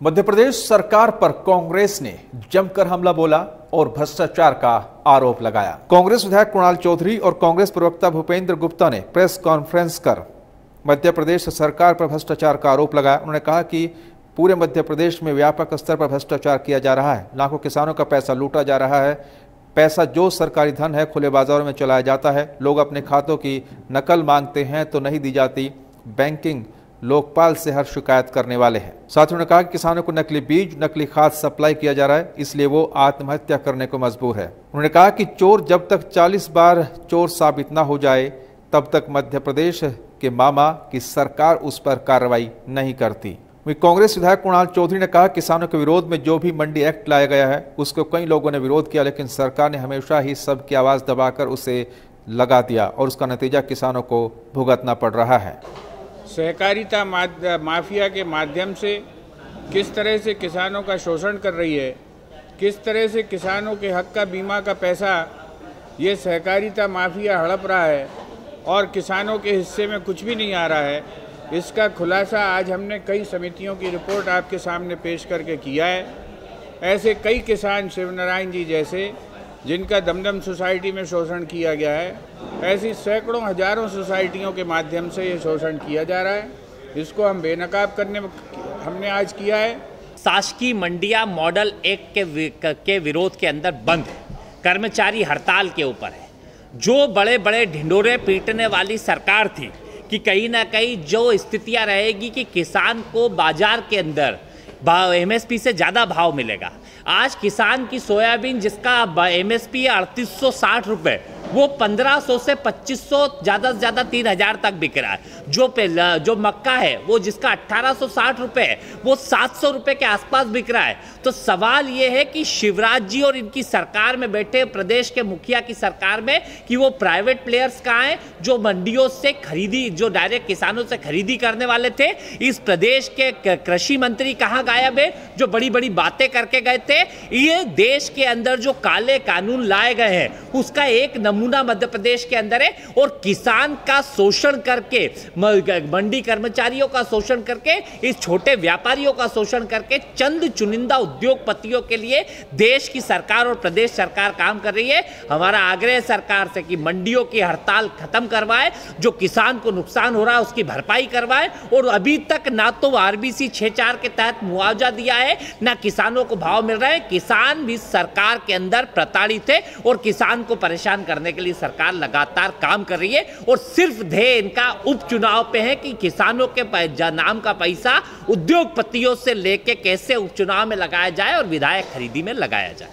मध्य प्रदेश सरकार पर कांग्रेस ने जमकर हमला बोला और भ्रष्टाचार का आरोप लगाया। कांग्रेस विधायक कुणाल चौधरी और कांग्रेस प्रवक्ता भूपेंद्र गुप्ता ने प्रेस कॉन्फ्रेंस कर मध्य प्रदेश सरकार पर भ्रष्टाचार का आरोप लगाया। उन्होंने कहा कि पूरे मध्य प्रदेश में व्यापक स्तर पर भ्रष्टाचार किया जा रहा है, लाखों किसानों का पैसा लूटा जा रहा है। पैसा जो सरकारी धन है खुले बाजारों में चलाया जाता है। लोग अपने खातों की नकल मांगते हैं तो नहीं दी जाती। बैंकिंग लोकपाल से हर शिकायत करने वाले हैं। साथ ही उन्होंने कहा कि किसानों को नकली बीज, नकली खाद सप्लाई किया जा रहा है, इसलिए वो आत्महत्या करने को मजबूर है। उन्होंने कहा कि चोर जब तक 40 बार चोर साबित न हो जाए तब तक मध्य प्रदेश के मामा की सरकार उस पर कार्रवाई नहीं करती। वहीं कांग्रेस विधायक कुणाल चौधरी ने कहा किसानों के विरोध में जो भी मंडी एक्ट लाया गया है उसको कई लोगों ने विरोध किया, लेकिन सरकार ने हमेशा ही सबकी आवाज दबाकर उसे लगा दिया और उसका नतीजा किसानों को भुगतना पड़ रहा है। सहकारिता माफिया के माध्यम से किस तरह से किसानों का शोषण कर रही है, किस तरह से किसानों के हक का बीमा का पैसा ये सहकारिता माफिया हड़प रहा है और किसानों के हिस्से में कुछ भी नहीं आ रहा है, इसका खुलासा आज हमने कई समितियों की रिपोर्ट आपके सामने पेश करके किया है। ऐसे कई किसान, शिवनारायण जी जैसे, जिनका दमदम सोसाइटी में शोषण किया गया है, ऐसी सैकड़ों हजारों सोसाइटियों के माध्यम से ये शोषण किया जा रहा है। इसको हम बेनकाब करने हमने आज किया है। शासकीय मंडियां मॉडल एक्ट के विरोध के अंदर बंद है, कर्मचारी हड़ताल के ऊपर है। जो बड़े बड़े ढिंडोरे पीटने वाली सरकार थी कि कहीं ना कहीं जो स्थितियां रहेगी कि किसान को बाजार के अंदर एमएसपी से ज़्यादा भाव मिलेगा। आज किसान की सोयाबीन जिसका एमएसपी है 3860 रुपये, वो 1500 से 2500, ज़्यादा से ज़्यादा 3000 तक बिक रहा है। जो मक्का है वो जिसका 1860 रुपये है, वो 700 रुपये के आसपास बिक रहा है। तो सवाल ये है कि शिवराज जी और इनकी सरकार में बैठे प्रदेश के मुखिया की सरकार में कि वो प्राइवेट प्लेयर्स कहाँ हैं जो मंडियों से खरीदी, जो डायरेक्ट किसानों से खरीदी करने वाले थे। इस प्रदेश के कृषि मंत्री कहाँ गायब है जो बड़ी बड़ी बातें करके गए थे। ये देश के अंदर जो काले कानून लाए गए हैं उसका एक नमूना मध्य प्रदेश के अंदर है। और किसान का शोषण करके, मंडी कर्मचारियों का शोषण करके, इस छोटे व्यापारियों का शोषण करके चंद चुनिंदा उद्योगपतियों के लिए देश की सरकार और प्रदेश सरकार काम कर रही है। हमारा आग्रह सरकार से कि मंडियों की हड़ताल खत्म करवाए, जो किसान को नुकसान हो रहा है उसकी भरपाई करवाए। और अभी तक ना तो आरबीसी 6-4 के तहत मुआवजा दिया है, ना किसानों को भाव मिल रहा है। किसान भी सरकार के अंदर प्रताड़ित है और किसान को परेशान करने के लिए सरकार लगातार काम कर रही है। और सिर्फ ध्येय इनका उपचुनाव पे है कि किसानों के नाम का पैसा उद्योगपतियों से लेके कैसे उपचुनाव में लगाया जाए और विधायक खरीदी में लगाया जाए।